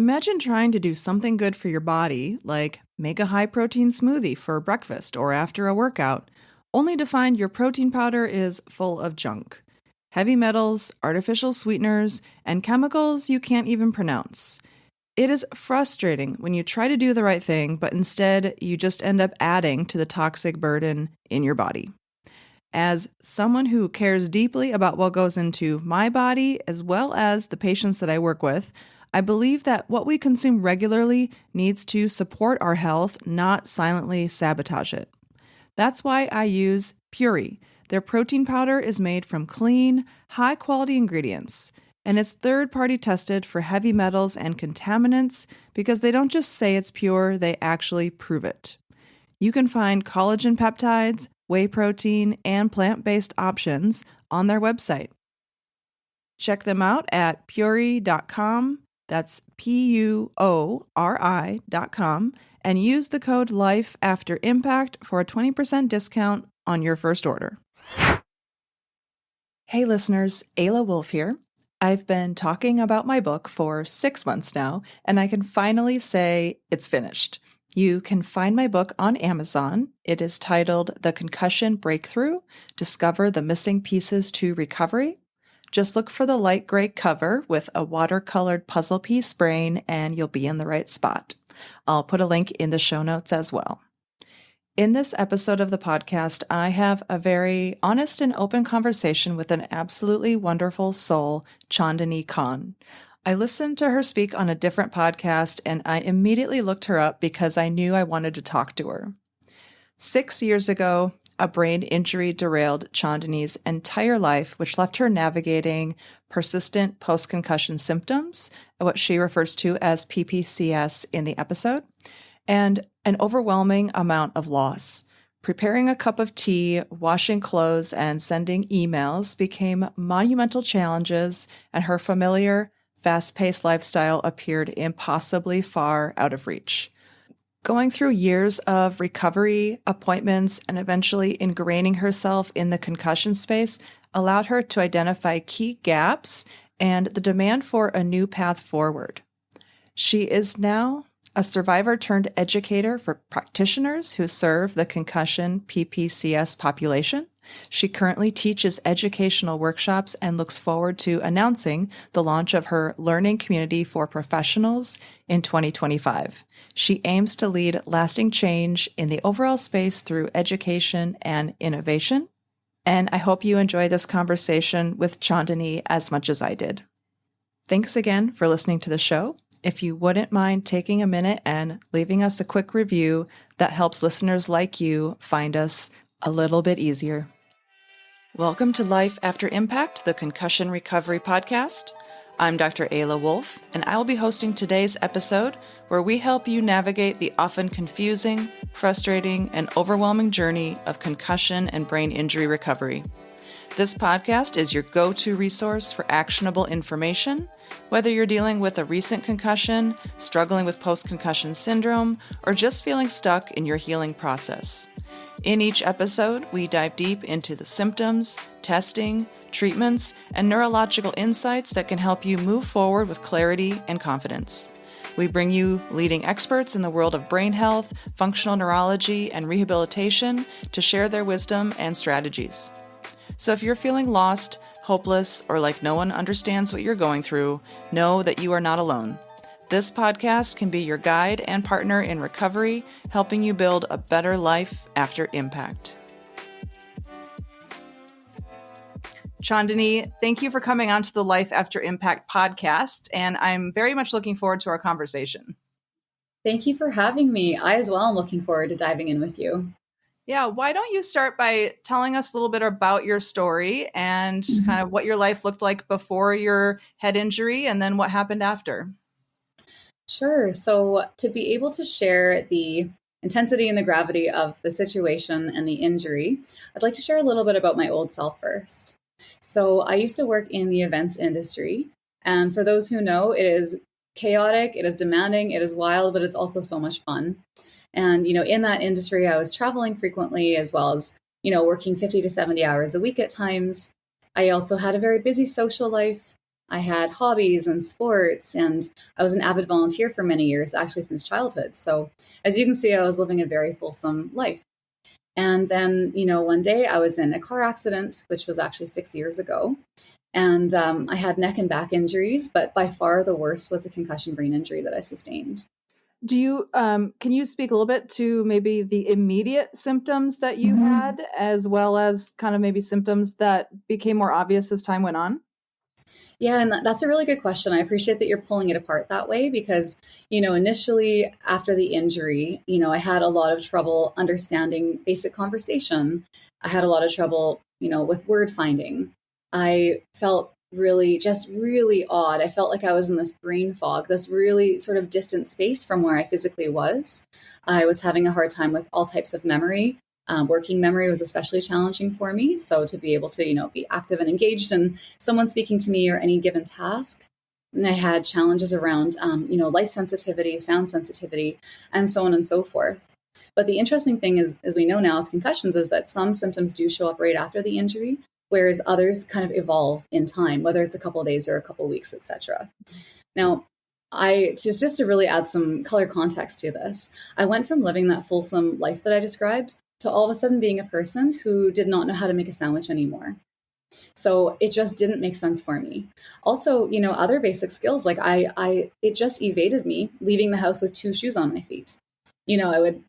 Imagine trying to do something good for your body, like make a high-protein smoothie for breakfast or after a workout, only to find your protein powder is full of junk. Heavy metals, artificial sweeteners, and chemicals you can't even pronounce. It is frustrating when you try to do the right thing, but instead you just end up adding to the toxic burden in your body. As someone who cares deeply about what goes into my body, as well as the patients that I work with, I believe that what we consume regularly needs to support our health, not silently sabotage it. That's why I use Puri. Their protein powder is made from clean, high-quality ingredients, and it's third-party tested for heavy metals and contaminants because they don't just say it's pure, they actually prove it. You can find collagen peptides, whey protein, and plant-based options on their website. Check them out at puri.com, that's PUORI.com, and use the code LIFEAFTERIMPACT for a 20% discount on your first order. Hey listeners, Ayla Wolf here. I've been talking about my book for 6 months now, and I can finally say it's finished. You can find my book on Amazon. It is titled The Concussion Breakthrough: Discover the Missing Pieces to Recovery. Just look for the light gray cover with a watercolored puzzle piece brain and you'll be in the right spot. I'll put a link in the show notes as well. In this episode of the podcast, I have a very honest and open conversation with an absolutely wonderful soul, Chaandani Khan. I listened to her speak on a different podcast and I immediately looked her up because I knew I wanted to talk to her. 6 years ago, a brain injury derailed Chaandani's entire life, which left her navigating persistent post-concussion symptoms, what she refers to as PPCS in the episode, and an overwhelming amount of loss. Preparing a cup of tea, washing clothes, and sending emails became monumental challenges, and her familiar, fast-paced lifestyle appeared impossibly far out of reach. Going through years of recovery, appointments, and eventually ingraining herself in the concussion space allowed her to identify key gaps and the demand for a new path forward. She is now a survivor turned educator for practitioners who serve the concussion PPCS population. She currently teaches educational workshops and looks forward to announcing the launch of her learning community for professionals in 2025. She aims to lead lasting change in the overall space through education and innovation. And I hope you enjoy this conversation with Chaandani as much as I did. Thanks again for listening to the show. If you wouldn't mind taking a minute and leaving us a quick review, that helps listeners like you find us a little bit easier. Welcome to Life After Impact, the Concussion Recovery Podcast. I'm Dr. Ayla Wolf, and I will be hosting today's episode where we help you navigate the often confusing, frustrating, and overwhelming journey of concussion and brain injury recovery. This podcast is your go-to resource for actionable information, whether you're dealing with a recent concussion, struggling with post-concussion syndrome, or just feeling stuck in your healing process. In each episode, we dive deep into the symptoms, testing, treatments, and neurological insights that can help you move forward with clarity and confidence. We bring you leading experts in the world of brain health, functional neurology, and rehabilitation to share their wisdom and strategies. So if you're feeling lost, hopeless, or like no one understands what you're going through, know that you are not alone. This podcast can be your guide and partner in recovery, helping you build a better life after impact. Chaandani, thank you for coming on to the Life After Impact podcast, and I'm very much looking forward to our conversation. Thank you for having me. I as well am looking forward to diving in with you. Yeah, why don't you start by telling us a little bit about your story and kind of what your life looked like before your head injury and then what happened after? Sure. So to be able to share the intensity and the gravity of the situation and the injury, I'd like to share a little bit about my old self first. So I used to work in the events industry. And for those who know, it is chaotic, it is demanding, it is wild, but it's also so much fun. And, in that industry, I was traveling frequently as well as, working 50 to 70 hours a week at times. I also had a very busy social life. I had hobbies and sports, and I was an avid volunteer for many years, actually since childhood. So as you can see, I was living a very fulsome life. And then, one day I was in a car accident, which was actually 6 years ago. And I had neck and back injuries, but by far the worst was a concussion brain injury that I sustained. Do you can you speak a little bit to maybe the immediate symptoms that you had, as well as kind of maybe symptoms that became more obvious as time went on? Yeah, and that's a really good question. I appreciate that you're pulling it apart that way because, initially after the injury, I had a lot of trouble understanding basic conversation. I had a lot of trouble, with word finding. I felt just really odd. I felt like I was in this brain fog, this really sort of distant space from where I physically was. I was having a hard time with all types of memory. Working memory was especially challenging for me. So to be able to, be active and engaged in someone speaking to me or any given task. And I had challenges around, light sensitivity, sound sensitivity, and so on and so forth. But the interesting thing is, as we know now with concussions, is that some symptoms do show up right after the injury, whereas others kind of evolve in time, whether it's a couple of days or a couple of weeks, etc. Now, I just to really add some color context to this, I went from living that fulsome life that I described to all of a sudden being a person who did not know how to make a sandwich anymore. So it just didn't make sense for me. Also, other basic skills, like it just evaded me leaving the house with two shoes on my feet. I would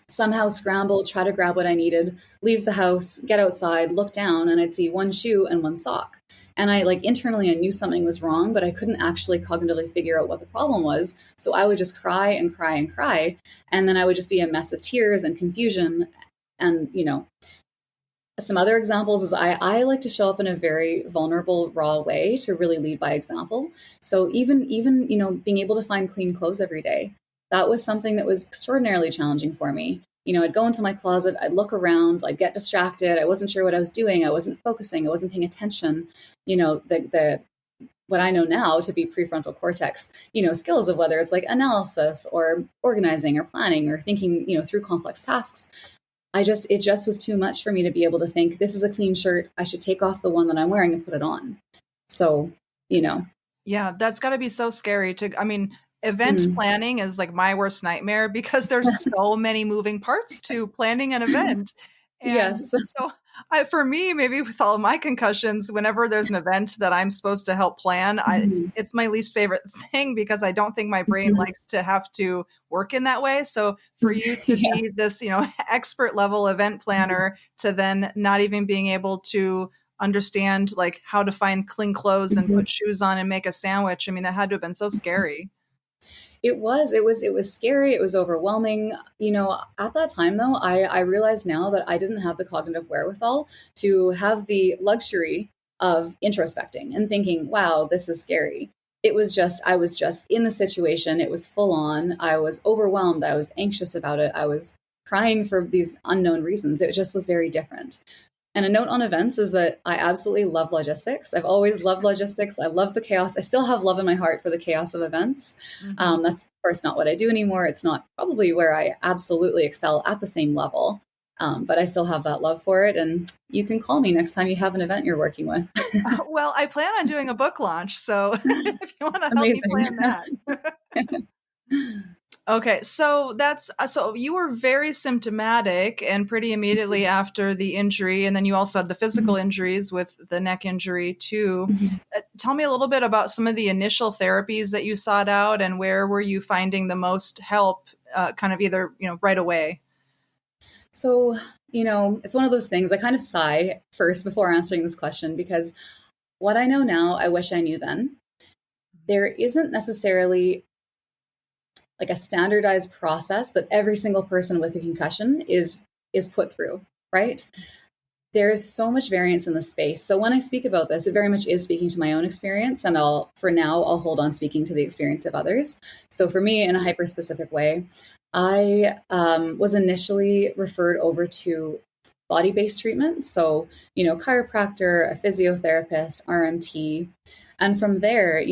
somehow scramble, try to grab what I needed, leave the house, get outside, look down, and I'd see one shoe and one sock. And internally, I knew something was wrong, but I couldn't actually cognitively figure out what the problem was. So I would just cry and cry and cry. And then I would just be a mess of tears and confusion. And, some other examples is I like to show up in a very vulnerable, raw way to really lead by example. So even, being able to find clean clothes every day, that was something that was extraordinarily challenging for me. I'd go into my closet, I'd look around, I'd get distracted. I wasn't sure what I was doing. I wasn't focusing. I wasn't paying attention. The what I know now to be prefrontal cortex, skills of whether it's like analysis or organizing or planning or thinking, through complex tasks. It just was too much for me to be able to think, this is a clean shirt. I should take off the one that I'm wearing and put it on. So, Yeah, that's got to be so scary event planning is like my worst nightmare because there's so many moving parts to planning an event. And yes. So for me, maybe with all of my concussions, whenever there's an event that I'm supposed to help plan, it's my least favorite thing because I don't think my brain likes to have to work in that way. So for you to be this, expert level event planner to then not even being able to understand like how to find clean clothes and put shoes on and make a sandwich. I mean, that had to have been so scary. It was scary. It was overwhelming. At that time though, I realized now that I didn't have the cognitive wherewithal to have the luxury of introspecting and thinking, wow, this is scary. I was just in the situation. It was full on. I was overwhelmed. I was anxious about it. I was crying for these unknown reasons. It just was very different. And a note on events is that I absolutely love logistics. I've always loved logistics. I love the chaos. I still have love in my heart for the chaos of events. That's, of course, not what I do anymore. It's not probably where I absolutely excel at the same level. But I still have that love for it. And you can call me next time you have an event you're working with. Well, I plan on doing a book launch. So if you want to help me plan that. Okay, so so you were very symptomatic and pretty immediately after the injury, and then you also had the physical injuries with the neck injury too. Tell me a little bit about some of the initial therapies that you sought out, and where were you finding the most help, kind of either right away? So it's one of those things. I kind of sigh first before answering this question because what I know now, I wish I knew then. There isn't necessarily like a standardized process that every single person with a concussion is put through, right? There's so much variance in the space. So when I speak about this, it very much is speaking to my own experience, and I'll hold on speaking to the experience of others. So for me, in a hyper-specific way, I was initially referred over to body-based treatment. So, chiropractor, a physiotherapist, RMT. And from there,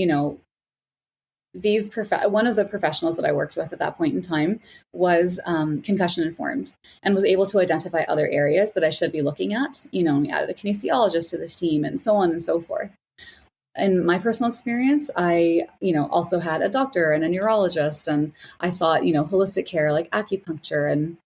one of the professionals that I worked with at that point in time was concussion-informed and was able to identify other areas that I should be looking at. We added a kinesiologist to the team and so on and so forth. in my personal experience, I, also had a doctor and a neurologist, and I saw, holistic care like acupuncture, and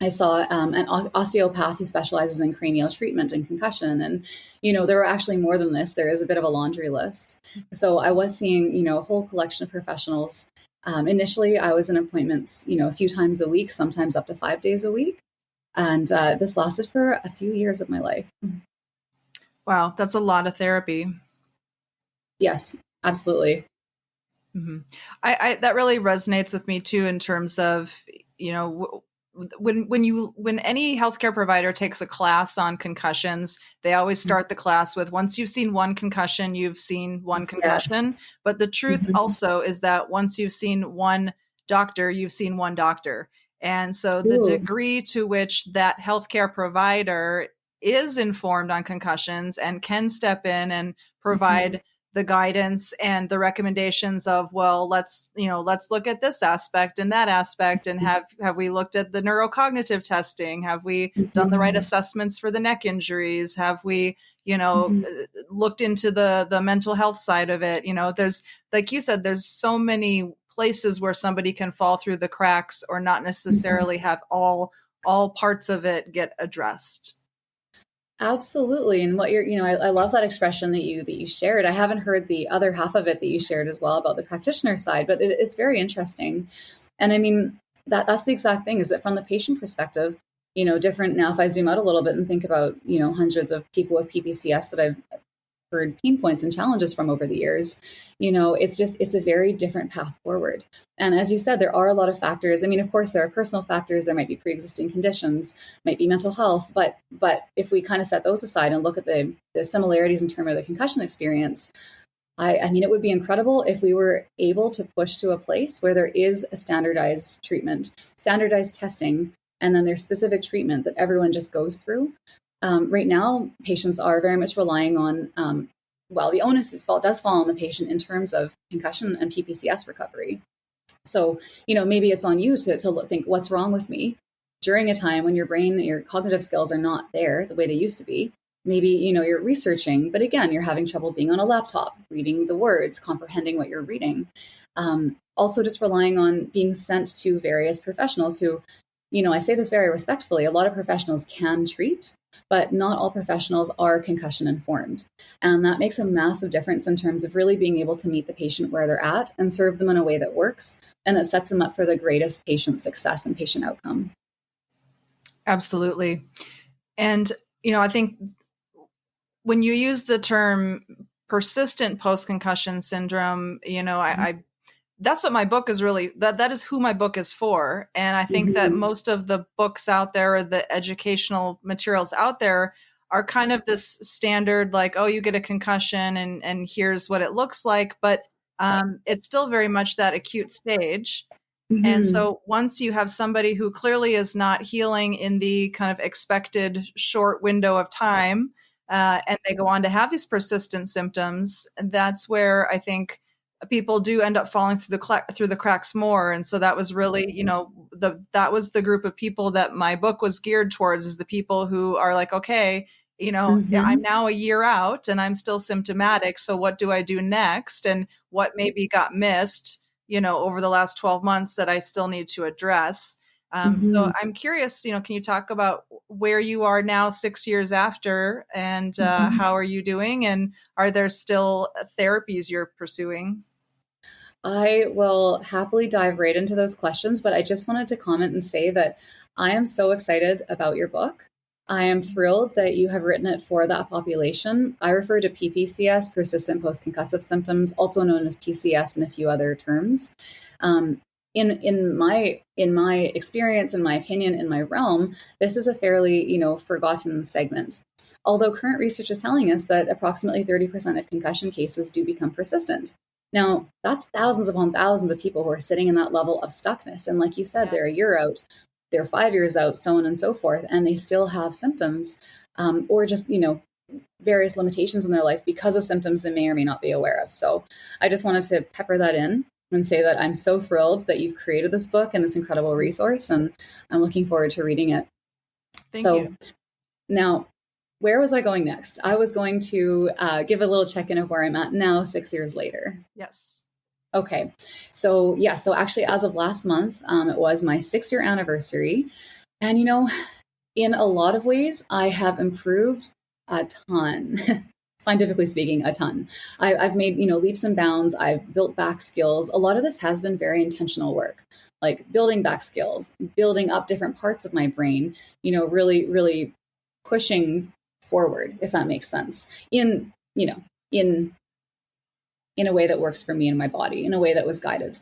I saw an osteopath who specializes in cranial treatment and concussion. And, there were actually more than this. There is a bit of a laundry list. So I was seeing, a whole collection of professionals. Initially, I was in appointments, a few times a week, sometimes up to 5 days a week. And this lasted for a few years of my life. Wow, that's a lot of therapy. Yes, absolutely. Mm-hmm. I that really resonates with me too, in terms of, when any healthcare provider takes a class on concussions, they always start the class with, once you've seen one concussion, you've seen one concussion. Yes. But the truth also is that once you've seen one doctor, you've seen one doctor. And so the degree to which that healthcare provider is informed on concussions and can step in and provide the guidance and the recommendations of, well, let's look at this aspect and that aspect, and have we looked at the neurocognitive testing? Have we done the right assessments for the neck injuries? Have we, looked into the mental health side of it? There's, like you said, there's so many places where somebody can fall through the cracks or not necessarily have all parts of it get addressed. Absolutely. And what I love that expression that you shared. I haven't heard the other half of it that you shared as well about the practitioner side, but it's very interesting. And I mean, that's the exact thing, is that from the patient perspective, different. Now, if I zoom out a little bit and think about, hundreds of people with PPCS that I've heard pain points and challenges from over the years, it's a very different path forward. And as you said, there are a lot of factors. I mean, of course, there are personal factors, there might be pre-existing conditions, might be mental health, but if we kind of set those aside and look at the similarities in terms of the concussion experience, I mean, it would be incredible if we were able to push to a place where there is a standardized treatment, standardized testing, and then there's specific treatment that everyone just goes through. Right now, patients are very much relying on, the onus does fall on the patient in terms of concussion and PPCS recovery. So, maybe it's on you to think, what's wrong with me during a time when your cognitive skills are not there the way they used to be. Maybe, you're researching, but again, you're having trouble being on a laptop, reading the words, comprehending what you're reading. Also just relying on being sent to various professionals who, I say this very respectfully, a lot of professionals can treat, but not all professionals are concussion informed. And that makes a massive difference in terms of really being able to meet the patient where they're at and serve them in a way that works and that sets them up for the greatest patient success and patient outcome. Absolutely. And, I think when you use the term persistent post-concussion syndrome, I that's what my book is really, that is who my book is for. And I think that most of the books out there, or the educational materials out there, are kind of this standard, like, oh, you get a concussion and here's what it looks like. But it's still very much that acute stage. And so once you have somebody who clearly is not healing in the kind of expected short window of time, and they go on to have these persistent symptoms, that's where I think people do end up falling through the cracks more. And so that was really, that was the group of people that my book was geared towards, is the people who are like, okay, I'm now a year out and I'm still symptomatic. So what do I do next? And what maybe got missed, over the last 12 months that I still need to address. So I'm curious, can you talk about where you are now 6 years after, and how are you doing? And are there still therapies you're pursuing? I will happily dive right into those questions, but I just wanted to comment and say that I am so excited about your book. I am thrilled that you have written it for that population. I refer to PPCS, persistent post-concussive symptoms, also known as PCS and a few other terms. In my experience, in my opinion, in my realm, this is a fairly, forgotten segment. Although current research is telling us that approximately 30% of concussion cases do become persistent. Now, that's thousands upon thousands of people who are sitting in that level of stuckness. And like you said, they're a year out, they're 5 years out, so on and so forth, and they still have symptoms, or just, various limitations in their life because of symptoms they may or may not be aware of. So I just wanted to pepper that in and say that I'm so thrilled that you've created this book and this incredible resource, and I'm looking forward to reading it. Thank you. Now, where was I going next? I was going to give a little check-in of where I'm at now, 6 years later. Yes. Okay. So yeah, so actually as of last month, it was my 6-year anniversary. And in a lot of ways, I have improved a ton. Scientifically speaking, a ton. I've made, leaps and bounds. I've built back skills. A lot of this has been very intentional work, like building back skills, building up different parts of my brain, really, really pushing forward, if that makes sense, in in a way that works for me and my body, in a way that was guided.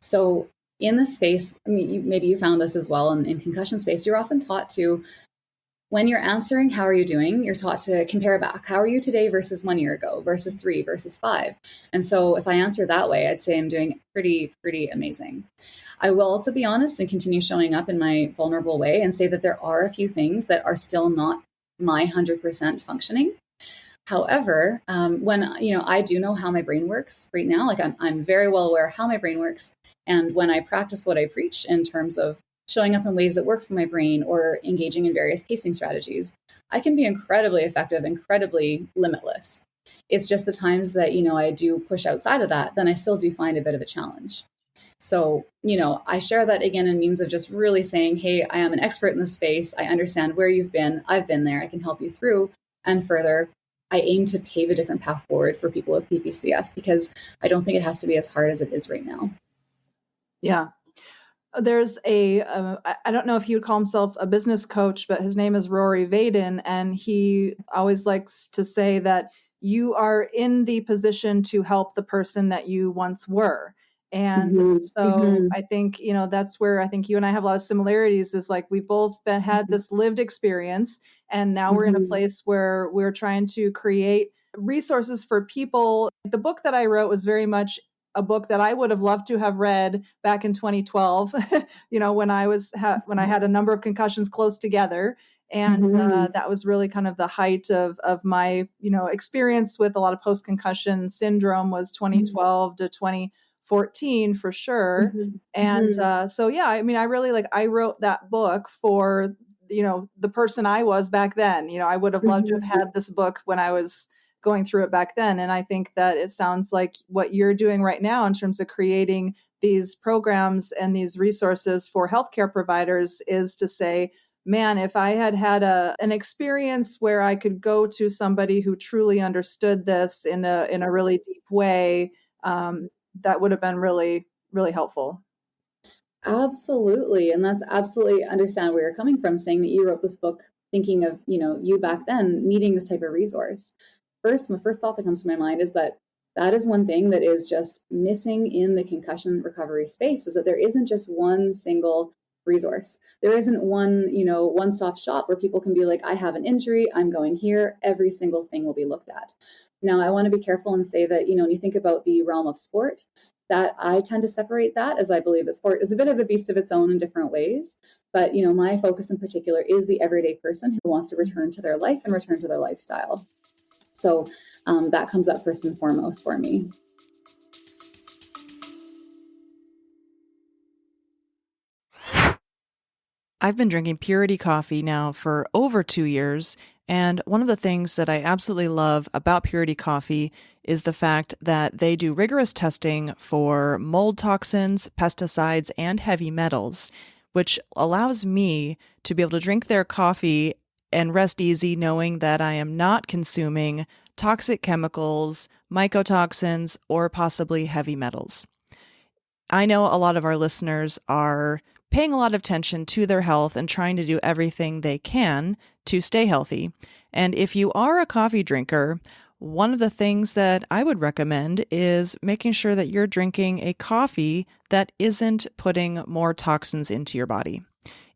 So in this space, I mean, maybe you found this as well in concussion space, you're often taught to, when you're answering, how are you doing? You're taught to compare back. How are you today versus 1 year ago, versus 3, versus 5? And so if I answer that way, I'd say I'm doing pretty amazing. I will also be honest and continue showing up in my vulnerable way and say that there are a few things that are still not my 100% functioning. However, when I do know how my brain works right now, like I'm very well aware how my brain works, and when I practice what I preach in terms of showing up in ways that work for my brain or engaging in various pacing strategies, I can be incredibly effective, incredibly limitless. It's just the times that I do push outside of that, then I still do find a bit of a challenge. So, I share that again in means of just really saying, hey, I am an expert in this space. I understand where you've been. I've been there. I can help you through. And further, I aim to pave a different path forward for people with PPCS because I don't think it has to be as hard as it is right now. Yeah. There's I don't know if he would call himself a business coach, but his name is Rory Vaden. And he always likes to say that you are in the position to help the person that you once were. And so I think, that's where I think you and I have a lot of similarities is like we've both had this lived experience. And now we're in a place where we're trying to create resources for people. The book that I wrote was very much a book that I would have loved to have read back in 2012, when I when I had a number of concussions close together. And that was really kind of the height of my, experience with a lot of post-concussion syndrome was 2012 to 2014 for sure. And so, yeah, I mean, I really I wrote that book for, the person I was back then. I would have loved to have had this book when I was going through it back then. And I think that it sounds like what you're doing right now in terms of creating these programs and these resources for healthcare providers is to say, man, if I had had an experience where I could go to somebody who truly understood this in a really deep way, that would have been really, really helpful. Absolutely. And that's absolutely understand where you're coming from, saying that you wrote this book thinking of, you back then needing this type of resource. My first thought that comes to my mind is that is one thing that is just missing in the concussion recovery space is that there isn't just one single resource. There isn't one, one-stop shop where people can be like, I have an injury, I'm going here, every single thing will be looked at. Now, I want to be careful and say that, when you think about the realm of sport, that I tend to separate that as I believe the sport is a bit of a beast of its own in different ways. But, my focus in particular is the everyday person who wants to return to their life and return to their lifestyle. So that comes up first and foremost for me. I've been drinking Purity coffee now for over 2 years. And one of the things that I absolutely love about Purity coffee is the fact that they do rigorous testing for mold toxins, pesticides, and heavy metals, which allows me to be able to drink their coffee and rest easy knowing that I am not consuming toxic chemicals, mycotoxins, or possibly heavy metals. I know a lot of our listeners are paying a lot of attention to their health and trying to do everything they can to stay healthy. And if you are a coffee drinker, one of the things that I would recommend is making sure that you're drinking a coffee that isn't putting more toxins into your body.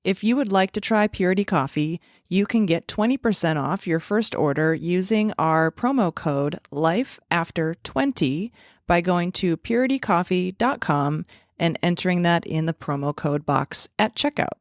If you would like to try Purity Coffee, you can get 20% off your first order using our promo code LIFEAFTER20 by going to puritycoffee.com and entering that in the promo code box at checkout.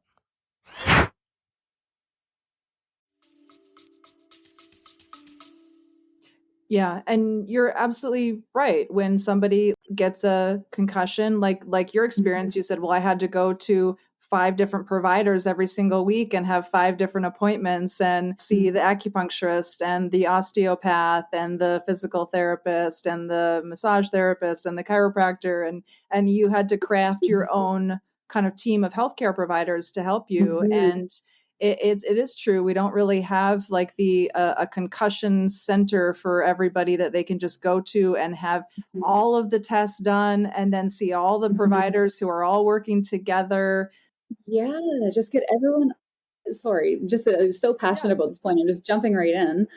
Yeah, and you're absolutely right. When somebody gets a concussion, like your experience, you said, well, I had to go to 5 different providers every single week and have 5 different appointments and see the acupuncturist and the osteopath and the physical therapist and the massage therapist and the chiropractor, and you had to craft your own kind of team of healthcare providers to help you. And it is true. We don't really have like the a concussion center for everybody that they can just go to and have all of the tests done and then see all the providers who are all working together. Yeah, just get everyone sorry, just so passionate Yeah. about this point. I'm just jumping right in.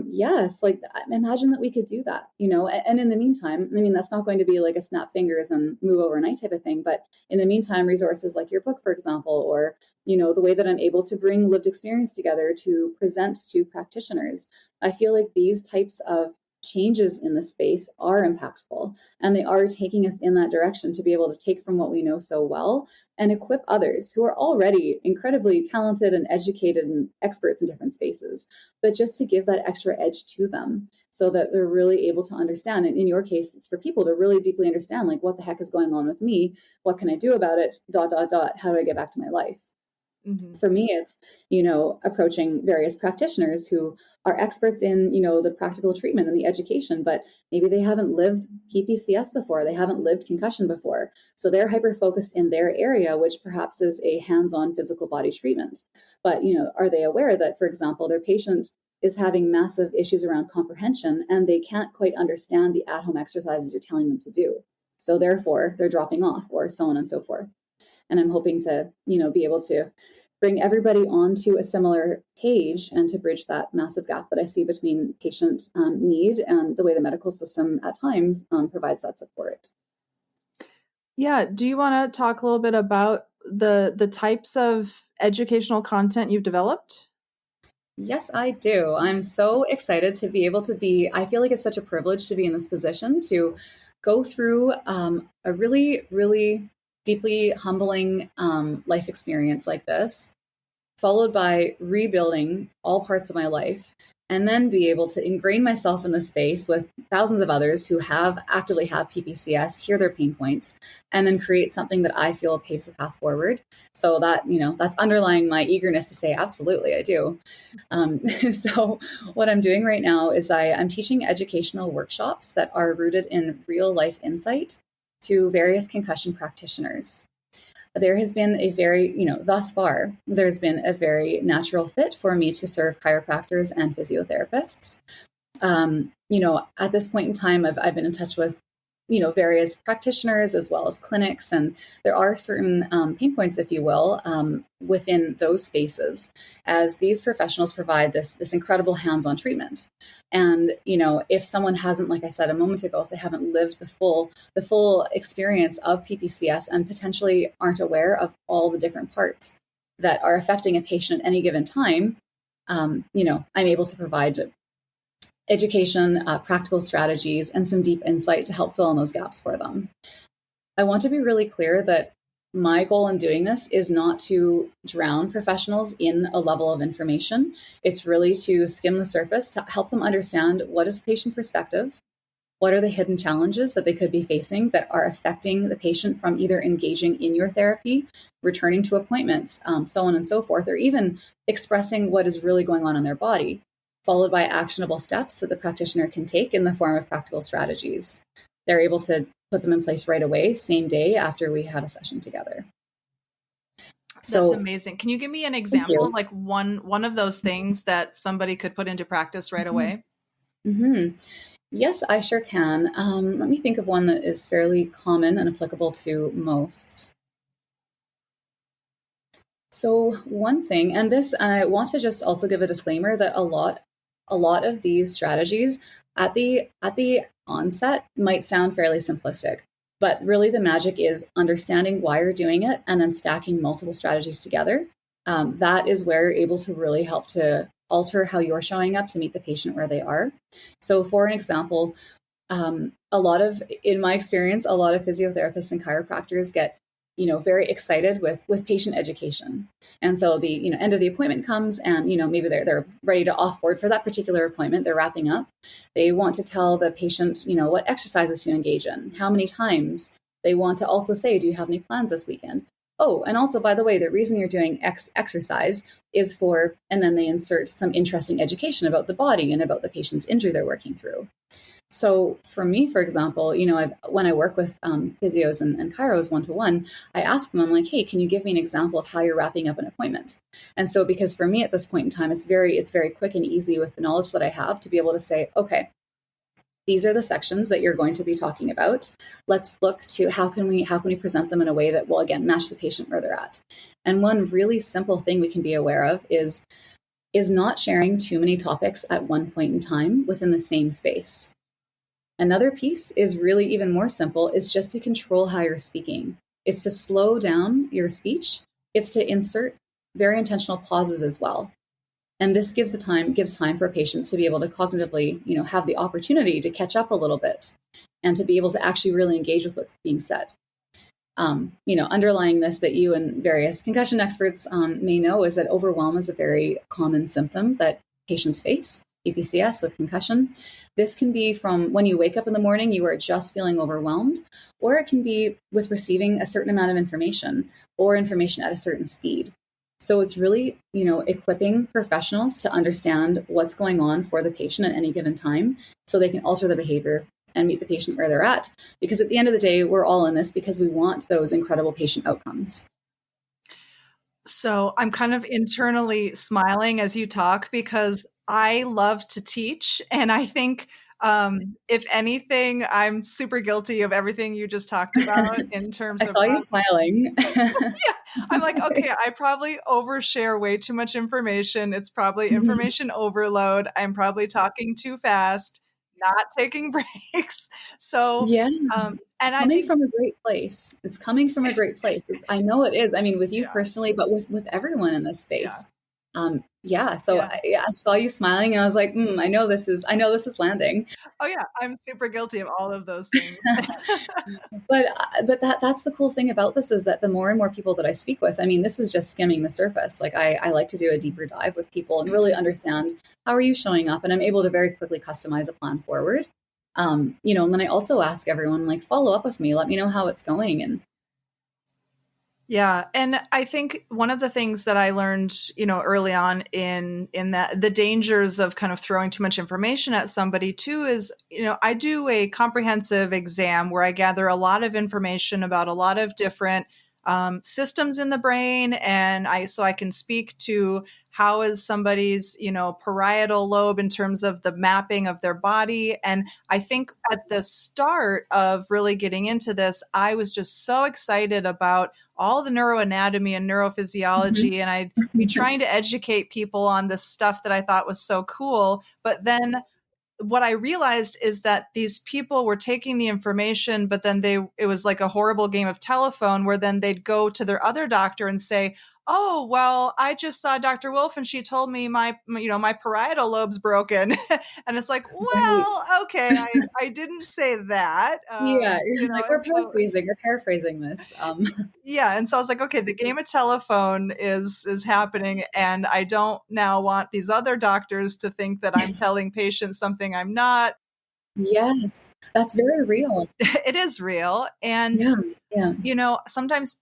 Yes, like imagine that we could do that, and in the meantime, I mean, that's not going to be like a snap fingers and move overnight type of thing. But in the meantime, resources like your book, for example, or, the way that I'm able to bring lived experience together to present to practitioners, I feel like these types of changes in the space are impactful and they are taking us in that direction to be able to take from what we know so well and equip others who are already incredibly talented and educated and experts in different spaces, but just to give that extra edge to them so that they're really able to understand. And in your case, it's for people to really deeply understand, like, what the heck is going on with me? What can I do about it? ... How do I get back to my life? Mm-hmm. For me, it's, approaching various practitioners who are experts in, the practical treatment and the education, but maybe they haven't lived PPCS before, they haven't lived concussion before. So they're hyper focused in their area, which perhaps is a hands-on physical body treatment. But, are they aware that, for example, their patient is having massive issues around comprehension and they can't quite understand the at-home exercises you're telling them to do? So therefore, they're dropping off, or so on and so forth. And I'm hoping to, be able to bring everybody onto a similar page and to bridge that massive gap that I see between patient need and the way the medical system at times provides that support. Yeah. Do you want to talk a little bit about the types of educational content you've developed? Yes, I do. I'm so excited to be able to I feel like it's such a privilege to be in this position to go through a really, really deeply humbling life experience like this, followed by rebuilding all parts of my life, and then be able to ingrain myself in the space with thousands of others who actively have PPCS, hear their pain points, and then create something that I feel paves a path forward. So that, that's underlying my eagerness to say, absolutely, I do. So what I'm doing right now is I'm teaching educational workshops that are rooted in real life insight to various concussion practitioners. There has been thus far, there's been a very natural fit for me to serve chiropractors and physiotherapists. At this point in time, I've been in touch with, various practitioners as well as clinics, and there are certain pain points, if you will, within those spaces, as these professionals provide this incredible hands-on treatment. And if someone hasn't, like I said a moment ago, if they haven't lived the full experience of PPCS and potentially aren't aware of all the different parts that are affecting a patient at any given time, I'm able to provide education, practical strategies, and some deep insight to help fill in those gaps for them. I want to be really clear that my goal in doing this is not to drown professionals in a level of information. It's really to skim the surface to help them understand what is the patient perspective, what are the hidden challenges that they could be facing that are affecting the patient from either engaging in your therapy, returning to appointments, so on and so forth, or even expressing what is really going on in their body, followed by actionable steps that the practitioner can take in the form of practical strategies. They're able to put them in place right away, same day after we have a session together. That's amazing. Can you give me an example of you. like one of those things that somebody could put into practice right away? Mm-hmm. Yes, I sure can. Let me think of one that is fairly common and applicable to most. So one thing, and I want to just also give a disclaimer that a lot of these strategies at the onset might sound fairly simplistic, but really the magic is understanding why you're doing it and then stacking multiple strategies together. That is where you're able to really help to alter how you're showing up to meet the patient where they are. So for an example, in my experience, a lot of physiotherapists and chiropractors get very excited with patient education. And so the, end of the appointment comes, and, maybe they're ready to offboard for that particular appointment. They're wrapping up. They want to tell the patient, what exercises to engage in, how many times. They want to also say, do you have any plans this weekend? Oh, and also, by the way, the reason you're doing X exercise is for, and then they insert some interesting education about the body and about the patient's injury they're working through. So for me, for example, when I work with physios and chiros one-to-one, I ask them, I'm like, hey, can you give me an example of how you're wrapping up an appointment? And so, because for me at this point in time, it's very quick and easy with the knowledge that I have to be able to say, okay, these are the sections that you're going to be talking about. Let's look to how can we present them in a way that will, again, match the patient where they're at. And one really simple thing we can be aware of is not sharing too many topics at one point in time within the same space. Another piece is really even more simple, is just to control how you're speaking. It's to slow down your speech. It's to insert very intentional pauses as well. And this gives time for patients to be able to cognitively, have the opportunity to catch up a little bit and to be able to actually really engage with what's being said. Underlying this, that you and various concussion experts may know, is that overwhelm is a very common symptom that patients face. PPCS with concussion. This can be from when you wake up in the morning, you are just feeling overwhelmed, or it can be with receiving a certain amount of information or information at a certain speed. So it's really, equipping professionals to understand what's going on for the patient at any given time so they can alter their behavior and meet the patient where they're at. Because at the end of the day, we're all in this because we want those incredible patient outcomes. So I'm kind of internally smiling as you talk, because I love to teach. And I think, if anything, I'm super guilty of everything you just talked about in terms I of. saw you smiling. Yeah, I'm like, okay, I probably overshare way too much information. It's probably information overload. I'm probably talking too fast, not taking breaks. So, Yeah. and I Coming think from a great place. It's coming from a great place. I know it is. I mean, with you Yeah. personally, but with everyone in this space. So Yeah. I saw you smiling, and I was like, I know this is landing. Oh yeah, I'm super guilty of all of those things. But that's the cool thing about this, is that the more and more people that I speak with, I mean, this is just skimming the surface. Like I like to do a deeper dive with people and really understand, how are you showing up, and I'm able to very quickly customize a plan forward. And then I also ask everyone, like, follow up with me, let me know how it's going. And yeah. And I think one of the things that I learned, early on in that the dangers of kind of throwing too much information at somebody too is, I do a comprehensive exam where I gather a lot of information about a lot of different systems in the brain. And so I can speak to how is somebody's, parietal lobe in terms of the mapping of their body. And I think at the start of really getting into this, I was just so excited about all the neuroanatomy and neurophysiology. And I'd be trying to educate people on this stuff that I thought was so cool. But then what I realized is that these people were taking the information, but then it was like a horrible game of telephone, where then they'd go to their other doctor and say, oh, well, I just saw Dr. Wolf and she told me my parietal lobe's broken. And it's like, well, okay, I didn't say that. Yeah, like, we're paraphrasing this. Yeah. And so I was like, okay, the game of telephone is happening. And I don't now want these other doctors to think that I'm telling patients something I'm not. Yes, that's very real. It is real. And, Yeah. Sometimes,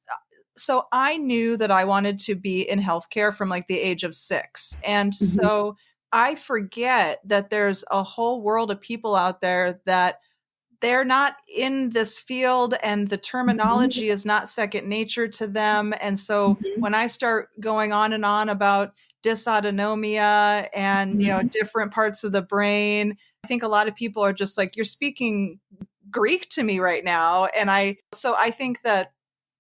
so I knew that I wanted to be in healthcare from like the age of 6. And so I forget that there's a whole world of people out there that they're not in this field, and the terminology is not second nature to them. And so when I start going on and on about dysautonomia and, different parts of the brain, I think a lot of people are just like, you're speaking Greek to me right now. And I think that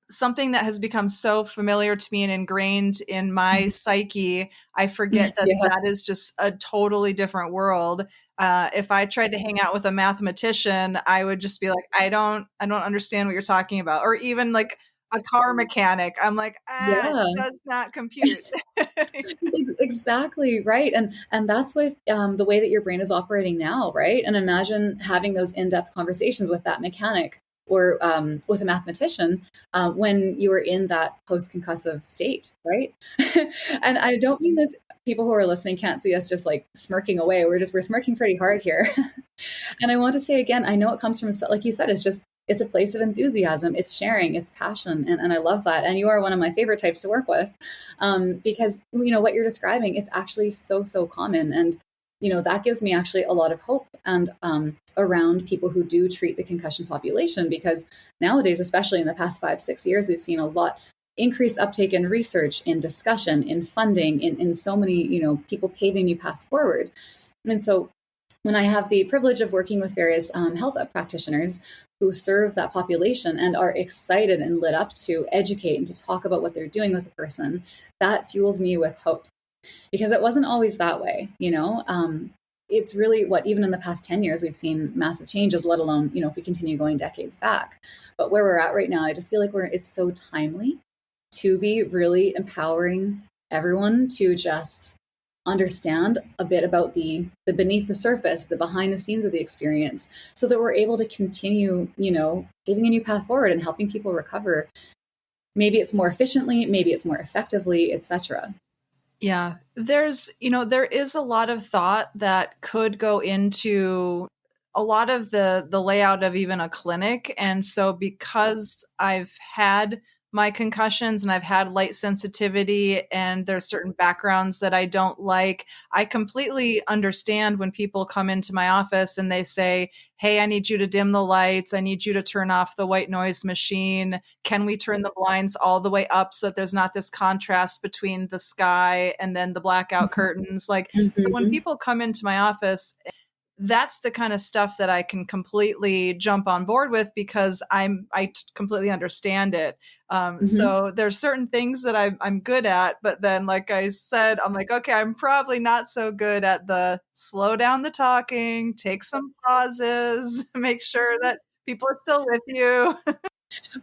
something that has become so familiar to me and ingrained in my psyche, I forget that that is just a totally different world. If I tried to hang out with a mathematician, I would just be like, I don't understand what you're talking about. Or even like a car mechanic, I'm like, it does not compute. Exactly right. And that's with the way that your brain is operating now, right? And imagine having those in-depth conversations with that mechanic or with a mathematician when you were in that post-concussive state, right? And I don't mean this, people who are listening can't see us just like smirking away. We're smirking pretty hard here. And I want to say again, I know it comes from, like you said, it's a place of enthusiasm. It's sharing, it's passion. And I love that. And you are one of my favorite types to work with because, what you're describing, it's actually so, so common. And, that gives me actually a lot of hope and around people who do treat the concussion population, because nowadays, especially in the past 5-6 years, we've seen a lot increased uptake in research, in discussion, in funding, in so many, people paving new paths forward. And so when I have the privilege of working with various health practitioners who serve that population and are excited and lit up to educate and to talk about what they're doing with the person, that fuels me with hope, because it wasn't always that way. It's really even in the past 10 years, we've seen massive changes, let alone, if we continue going decades back. But where we're at right now, I just feel like it's so timely to be really empowering everyone to just understand a bit about the beneath the surface, the behind the scenes of the experience, so that we're able to continue, paving a new path forward and helping people recover. Maybe it's more efficiently, maybe it's more effectively, etc. Yeah, there is a lot of thought that could go into a lot of the layout of even a clinic. And so because I've had my concussions and I've had light sensitivity and there's certain backgrounds that I don't like, I completely understand when people come into my office and they say, hey, I need you to dim the lights. I need you to turn off the white noise machine. Can we turn the blinds all the way up so that there's not this contrast between the sky and then the blackout curtains? So when people come into my office, that's the kind of stuff that I can completely jump on board with, because I completely understand it. So there's certain things that I'm good at, but then, like I said, I'm like, okay, I'm probably not so good at the slow down the talking, take some pauses, make sure that people are still with you.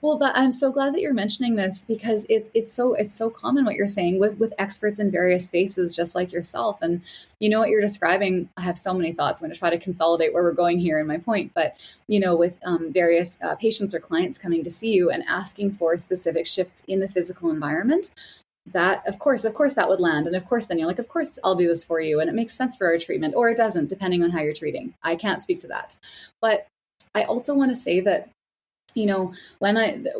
Well, I'm so glad that you're mentioning this, because it's so common what you're saying with experts in various spaces, just like yourself. And what you're describing, I have so many thoughts. I'm going to try to consolidate where we're going here in my point. But with various patients or clients coming to see you and asking for specific shifts in the physical environment, that of course that would land. And of course then you're like, of course I'll do this for you, and it makes sense for our treatment, or it doesn't, depending on how you're treating. I can't speak to that. But I also want to say that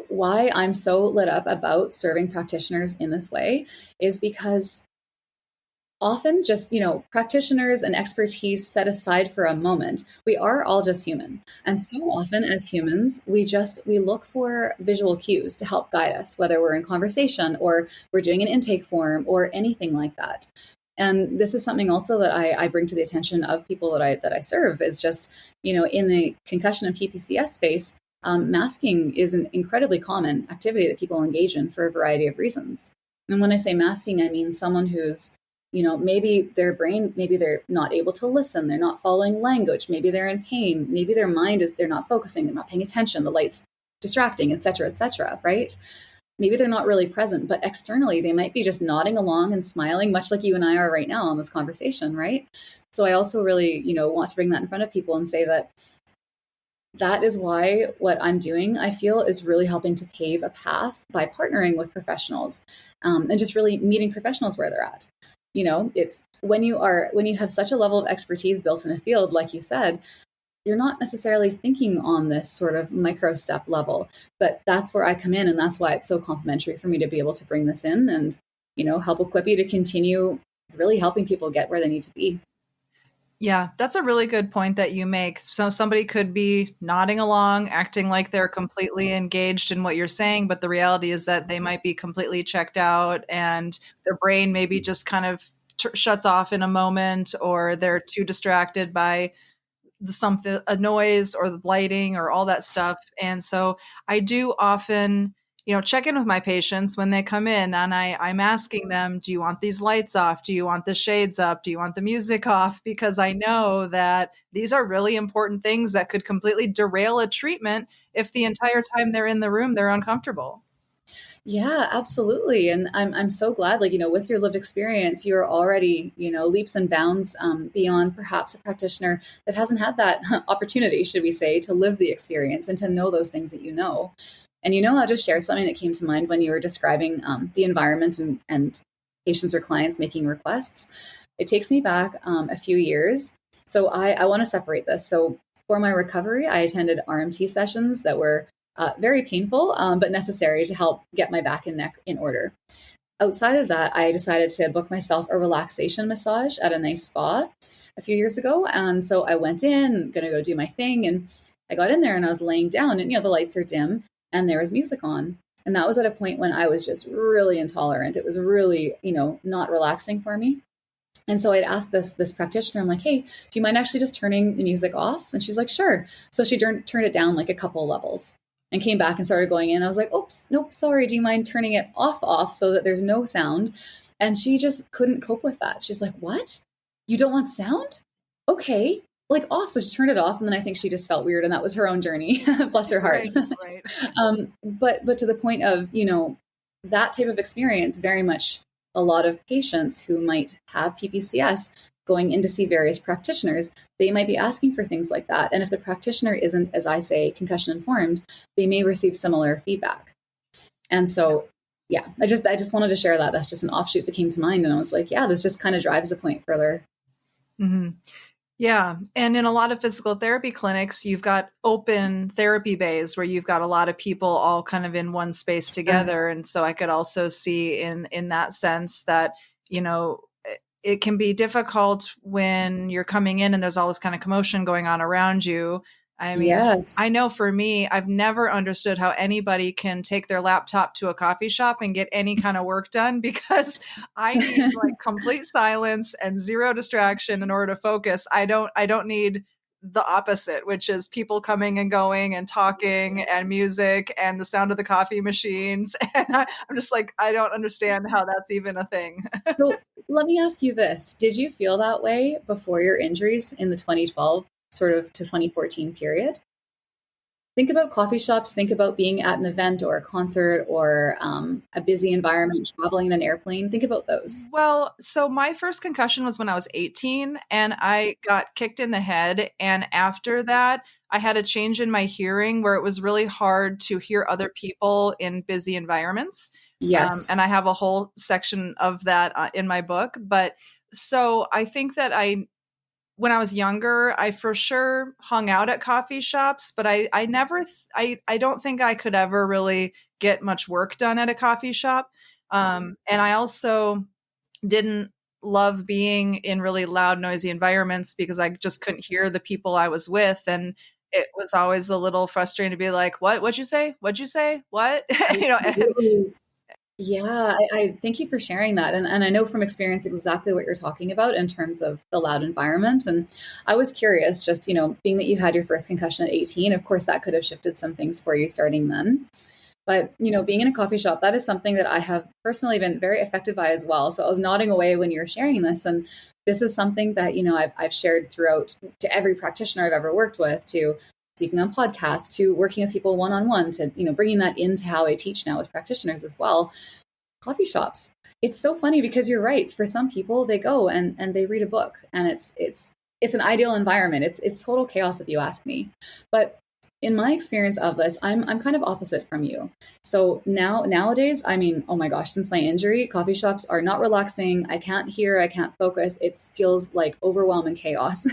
why I'm so lit up about serving practitioners in this way is because often just, practitioners and expertise set aside for a moment, we are all just human. And so often as humans, we look for visual cues to help guide us, whether we're in conversation or we're doing an intake form or anything like that. And this is something also that I bring to the attention of people that I serve, is just, in the concussion and PPCS space, masking is an incredibly common activity that people engage in for a variety of reasons. And when I say masking, I mean someone who's, maybe their brain, maybe they're not able to listen, they're not following language, maybe they're in pain, maybe their mind they're not focusing, they're not paying attention, the light's distracting, et cetera, right? Maybe they're not really present, but externally they might be just nodding along and smiling, much like you and I are right now on this conversation, right? So I also really, want to bring that in front of people and say that is why what I'm doing, I feel, is really helping to pave a path by partnering with professionals and just really meeting professionals where they're at. It's when you have such a level of expertise built in a field, like you said, you're not necessarily thinking on this sort of micro step level, but that's where I come in. And that's why it's so complimentary for me to be able to bring this in and, help equip you to continue really helping people get where they need to be. Yeah, that's a really good point that you make. So somebody could be nodding along, acting like they're completely engaged in what you're saying, but the reality is that they might be completely checked out and their brain maybe just kind of shuts off in a moment, or they're too distracted by a noise or the lighting or all that stuff. And so I do often, check in with my patients when they come in, and I'm asking them, do you want these lights off? Do you want the shades up? Do you want the music off? Because I know that these are really important things that could completely derail a treatment if the entire time they're in the room, they're uncomfortable. Yeah, absolutely. And I'm so glad, like, with your lived experience, you're already, leaps and bounds beyond perhaps a practitioner that hasn't had that opportunity, should we say, to live the experience and to know those things that you know. And I'll just share something that came to mind when you were describing the environment and patients or clients making requests. It takes me back a few years. So I want to separate this. So for my recovery, I attended RMT sessions that were very painful, but necessary to help get my back and neck in order. Outside of that, I decided to book myself a relaxation massage at a nice spa a few years ago. And so I went in, going to go do my thing. And I got in there and I was laying down, and, the lights are dim and there was music on. And that was at a point when I was just really intolerant. It was really, not relaxing for me. And so I'd asked this practitioner, I'm like, hey, do you mind actually just turning the music off? And she's like, sure. So she turned it down like a couple levels and came back and started going in. I was like, oops, nope, sorry. Do you mind turning it off so that there's no sound? And she just couldn't cope with that. She's like, what? You don't want sound? Okay, like off. So she turned it off. And then I think she just felt weird. And that was her own journey. Bless her heart. Right. But to the point of, that type of experience, very much a lot of patients who might have PPCS going in to see various practitioners, they might be asking for things like that. And if the practitioner isn't, as I say, concussion informed, they may receive similar feedback. And so, yeah, I just wanted to share that. That's just an offshoot that came to mind. And I was like, yeah, this just kind of drives the point further. Mm-hmm. Yeah. And in a lot of physical therapy clinics, you've got open therapy bays where you've got a lot of people all kind of in one space together. And so I could also see in that sense that, it can be difficult when you're coming in and there's all this kind of commotion going on around you. I mean, yes. I know for me, I've never understood how anybody can take their laptop to a coffee shop and get any kind of work done, because I need like complete silence and zero distraction in order to focus. I don't need the opposite, which is people coming and going and talking and music and the sound of the coffee machines. And I'm just like, I don't understand how that's even a thing. So let me ask you this. Did you feel that way before your injuries in the 2012 sort of to 2014 period? Think about coffee shops, think about being at an event or a concert or a busy environment, traveling in an airplane. Think about those. Well, so my first concussion was when I was 18 and I got kicked in the head. And after that, I had a change in my hearing where it was really hard to hear other people in busy environments. Yes. And I have a whole section of that in my book. But so I think that when I was younger, I for sure hung out at coffee shops, but I never, I don't think I could ever really get much work done at a coffee shop. And I also didn't love being in really loud, noisy environments because I just couldn't hear the people I was with. And it was always a little frustrating to be like, what'd you say? What'd you say? What? Yeah, I thank you for sharing that. And I know from experience exactly what you're talking about in terms of the loud environment. And I was curious, just, being that you had your first concussion at 18, of course, that could have shifted some things for you starting then. But, being in a coffee shop, that is something that I have personally been very affected by as well. So I was nodding away when you were sharing this. And this is something that, I've shared throughout to every practitioner I've ever worked with, to speaking on podcasts, to working with people one-on-one, to, bringing that into how I teach now with practitioners as well. Coffee shops. It's so funny because you're right. For some people, they go and they read a book, and it's an ideal environment. It's total chaos if you ask me. But in my experience of this, I'm kind of opposite from you. So nowadays, I mean, oh my gosh, since my injury, coffee shops are not relaxing. I can't hear, I can't focus. It feels like overwhelm and chaos.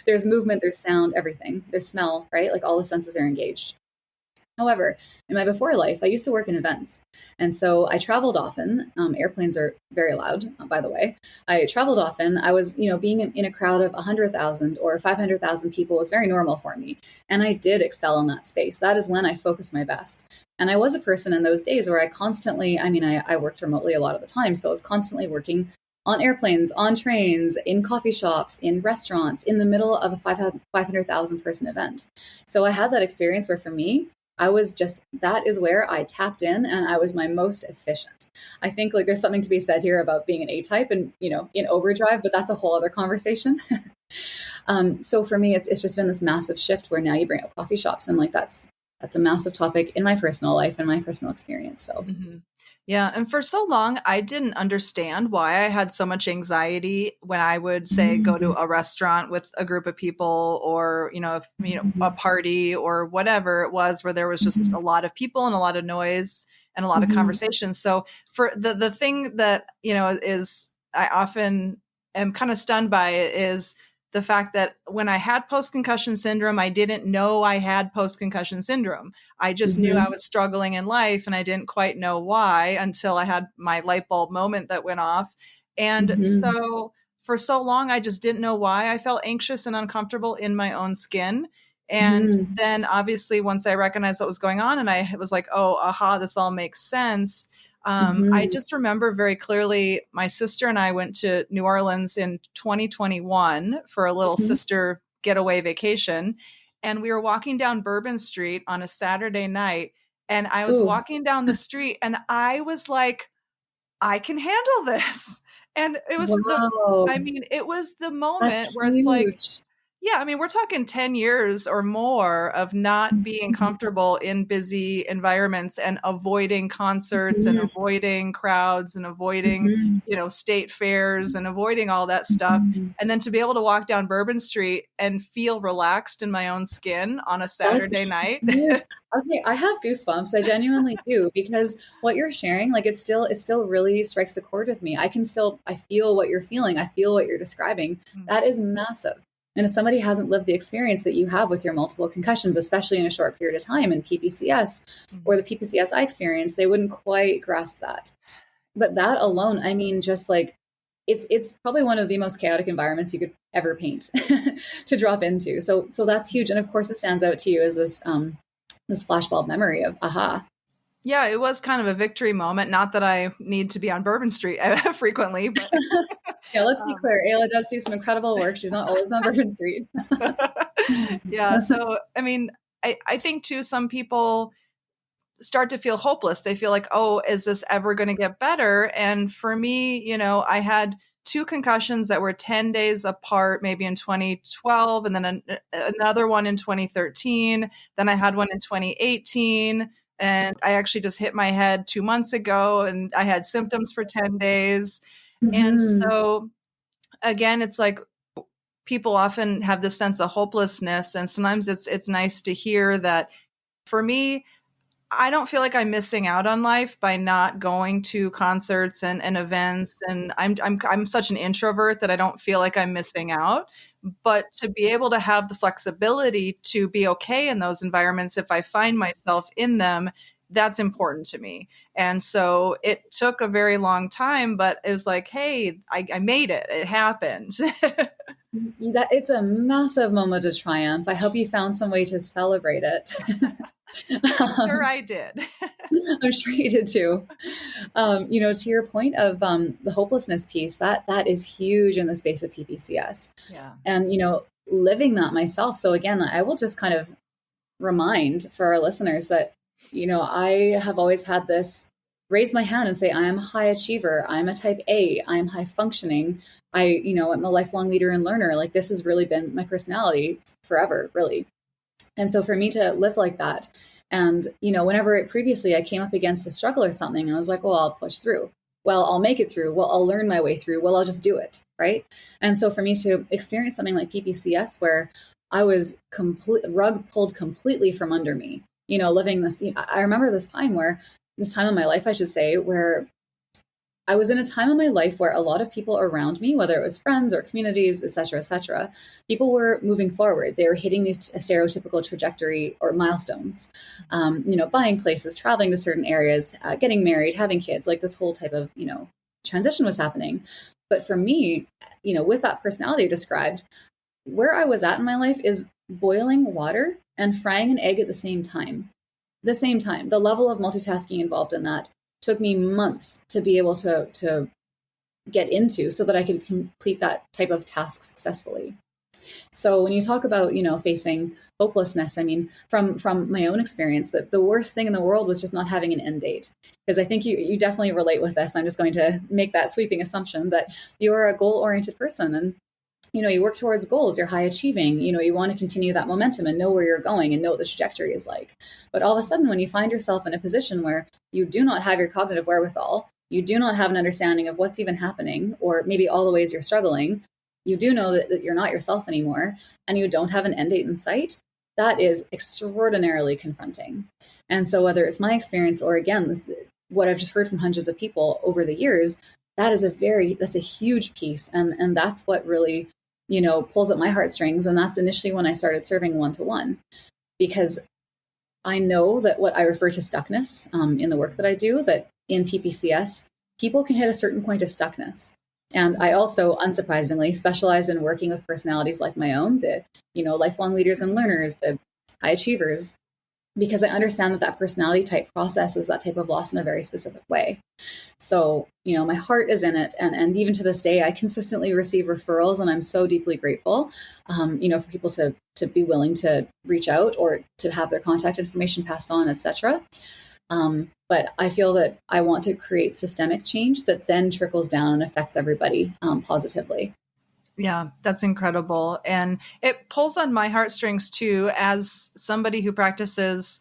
There's movement, there's sound, everything. There's smell, right? Like all the senses are engaged. However, in my before life, I used to work in events. And so I traveled often. Airplanes are very loud, by the way. I traveled often. I was, being in a crowd of 100,000 or 500,000 people was very normal for me. And I did excel in that space. That is when I focused my best. And I was a person in those days where I constantly, I worked remotely a lot of the time. So I was constantly working on airplanes, on trains, in coffee shops, in restaurants, in the middle of a 500,000 person event. So I had that experience where for me, that is where I tapped in and I was my most efficient. I think like there's something to be said here about being an A-type and, in overdrive, but that's a whole other conversation. So for me, it's just been this massive shift where now you bring up coffee shops and like, that's that's a massive topic in my personal life and my personal experience. So Mhm. Yeah. And for so long, I didn't understand why I had so much anxiety when I would say go to mm-hmm. a restaurant with a group of people, or, a party or whatever it was, where there was just Mm-hmm. a lot of people and a lot of noise and a lot of Mm-hmm. conversations. So for the thing that, is I often am kind of stunned by it is the fact that when I had post-concussion syndrome, I didn't know I had post-concussion syndrome. I just knew I Mm-hmm. was struggling in life, and I didn't quite know why until I had my light bulb moment that went off. And Mm-hmm. so for so long, I just didn't know why I felt anxious and uncomfortable in my own skin. And Mm-hmm. then obviously, once I recognized what was going on and I was like, oh, aha, this all makes sense. I Mm-hmm. just remember very clearly my sister and I went to New Orleans in 2021 for a little Mm-hmm. sister getaway vacation. And we were walking down Bourbon Street on a Saturday night. And I was Ooh, walking down the street and I was like, I can handle this. And wow. it was the That's moment where it's like, huge. yeah, we're talking 10 years or more of not being Mm-hmm. comfortable in busy environments and avoiding concerts and avoiding crowds and avoiding, Mm-hmm. state fairs and avoiding all that stuff. Mm-hmm. And then to be able to walk down Bourbon Street and feel relaxed in my own skin on a That's Saturday night. huge. Okay, I have goosebumps. I genuinely do because what you're sharing, like it still really strikes a chord with me. I feel what you're feeling. I feel what you're describing. That is massive. And if somebody hasn't lived the experience that you have with your multiple concussions, especially in a short period of time in PPCS or the PPCS I experienced, they wouldn't quite grasp that. But that alone, I mean, just like it's probably one of the most chaotic environments you could ever paint to drop into. So that's huge. And of course, it stands out to you as this flashbulb memory of aha. Yeah, it was kind of a victory moment. Not that I need to be on Bourbon Street frequently, but Yeah, let's be um, clear. Ayla does do some incredible work. She's not always on Bourbon Street. yeah. So, I think too, some people start to feel hopeless. They feel like, oh, is this ever going to get better? And for me, I had two concussions that were 10 days apart, maybe in 2012, and then another one in 2013. Then I had one in 2018. And I actually just hit my head 2 months ago and I had symptoms for 10 days. And Mm-hmm. so, again, it's like people often have this sense of hopelessness. And sometimes it's nice to hear that for me, I don't feel like I'm missing out on life by not going to concerts and events. And I'm such an introvert that I don't feel like I'm missing out. But to be able to have the flexibility to be okay in those environments if I find myself in them, that's important to me. And so it took a very long time, but it was like, hey, I made it. It happened. That it's a massive moment of triumph. I hope you found some way to celebrate it. I'm sure I did. I'm sure you did too. To your point of the hopelessness piece, that is huge in the space of PPCS, Yeah. and living that myself. So again, I will just kind of remind for our listeners that I have always had this raise my hand and say I am a high achiever, I'm a type A, I'm high functioning. I'm a lifelong leader and learner. Like this has really been my personality forever, really. And so for me to live like that, and whenever previously I came up against a struggle or something, and I was like, well, I'll push through. Well, I'll make it through. Well, I'll learn my way through. Well, I'll just do it, right? And so for me to experience something like PPCS, where I was rug pulled completely from under me, living this. I remember this time in my life, I should say, where I was in a time in my life where a lot of people around me, whether it was friends or communities, et cetera, people were moving forward. They were hitting these stereotypical trajectory or milestones, buying places, traveling to certain areas, getting married, having kids, like this whole type of, transition was happening. But for me, with that personality described, where I was at in my life is boiling water and frying an egg at the same time. The level of multitasking involved in that took me months to be able to get into so that I could complete that type of task successfully. So when you talk about, facing hopelessness, I mean, from my own experience, that the worst thing in the world was just not having an end date. Because I think you definitely relate with this. I'm just going to make that sweeping assumption that you're a goal-oriented person. And you work towards goals, you're high achieving, you want to continue that momentum and know where you're going and know what the trajectory is like. But all of a sudden, when you find yourself in a position where you do not have your cognitive wherewithal, you do not have an understanding of what's even happening, or maybe all the ways you're struggling, you do know that you're not yourself anymore, and you don't have an end date in sight, that is extraordinarily confronting. And so whether it's my experience or again, what I've just heard from hundreds of people over the years, that's a huge piece. And that's what really, pulls at my heartstrings. And that's initially when I started serving one-to-one, because I know that what I refer to stuckness in the work that I do, that in PPCS, people can hit a certain point of stuckness. And I also, unsurprisingly, specialize in working with personalities like my own, the, lifelong leaders and learners, the high achievers, because I understand that personality type processes that type of loss in a very specific way. So, my heart is in it. And even to this day, I consistently receive referrals, and I'm so deeply grateful, for people to be willing to reach out or to have their contact information passed on, etc. But I feel that I want to create systemic change that then trickles down and affects everybody positively. Yeah, that's incredible. And it pulls on my heartstrings too, as somebody who practices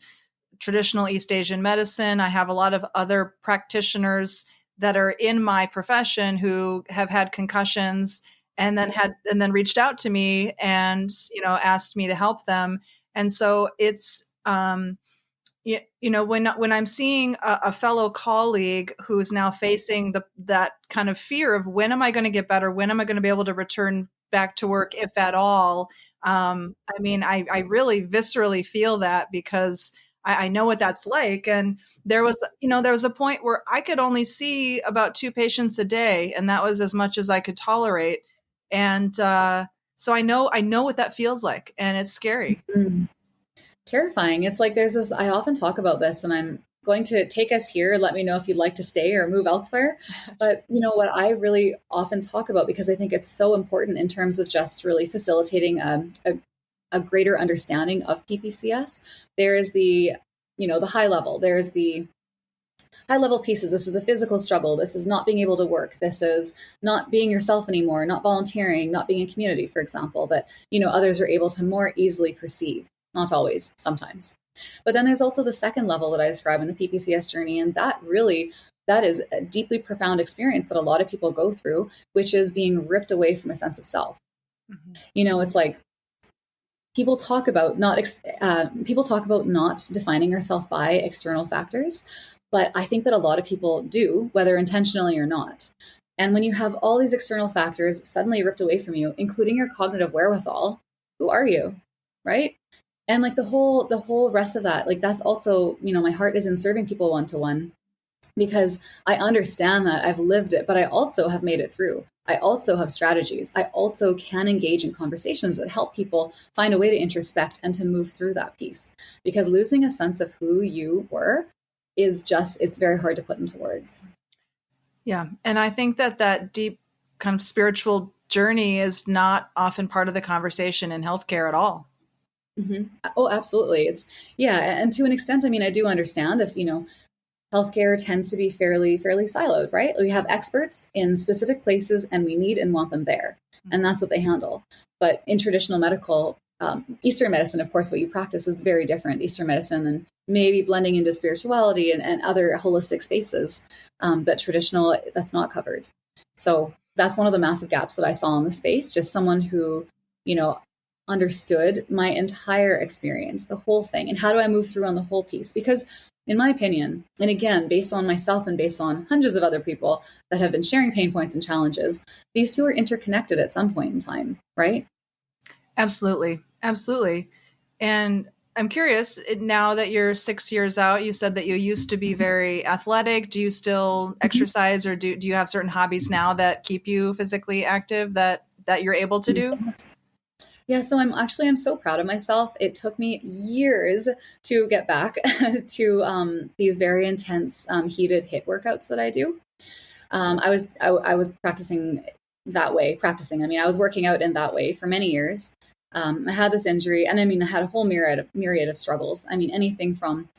traditional East Asian medicine. I have a lot of other practitioners that are in my profession who have had concussions and then reached out to me and, asked me to help them. And so it's, when I'm seeing a fellow colleague who's now facing that kind of fear of, when am I going to get better? When am I going to be able to return back to work, if at all? I really viscerally feel that, because I know what that's like. And there was a point where I could only see about 2 patients a day, and that was as much as I could tolerate. And so I know what that feels like, and it's scary. Mm-hmm. Terrifying. It's like I often talk about this, and I'm going to take us here. Let me know if you'd like to stay or move elsewhere. But what I really often talk about, because I think it's so important in terms of just really facilitating a greater understanding of PPCS. There is the high level. There's the high level pieces. This is the physical struggle. This is not being able to work. This is not being yourself anymore, not volunteering, not being in community, for example, that, others are able to more easily perceive. Not always, sometimes. But then there's also the second level that I describe in the PPCS journey. And that is a deeply profound experience that a lot of people go through, which is being ripped away from a sense of self. Mm-hmm. It's like people talk about not defining yourself by external factors. But I think that a lot of people do, whether intentionally or not. And when you have all these external factors suddenly ripped away from you, including your cognitive wherewithal, who are you? Right? And like the whole rest of that, like that's also, my heart is in serving people one-to-one, because I understand that I've lived it, but I also have made it through. I also have strategies. I also can engage in conversations that help people find a way to introspect and to move through that piece. Because losing a sense of who you were it's very hard to put into words. Yeah. And I think that deep kind of spiritual journey is not often part of the conversation in healthcare at all. Mm-hmm. Oh, absolutely. And to an extent, I do understand if, healthcare tends to be fairly siloed, right? We have experts in specific places and we need and want them there. Mm-hmm. And that's what they handle. But in traditional medical, Eastern medicine, of course, what you practice is very different. Eastern medicine and maybe blending into spirituality and other holistic spaces. But traditional, that's not covered. So that's one of the massive gaps that I saw in the space. Just someone who, understood my entire experience, the whole thing. And how do I move through on the whole piece? Because in my opinion, and again, based on myself and based on hundreds of other people that have been sharing pain points and challenges, these two are interconnected at some point in time, right? Absolutely. Absolutely. And I'm curious, now that you're 6 years out, you said that you used to be very athletic. Do you still exercise, or do you have certain hobbies now that keep you physically active that you're able to do? Yes. Yeah, so I'm so proud of myself. It took me years to get back to these very intense, heated HIIT workouts that I do. I was practicing that way. I was working out in that way for many years. I had this injury, and I had a whole myriad of struggles. Anything from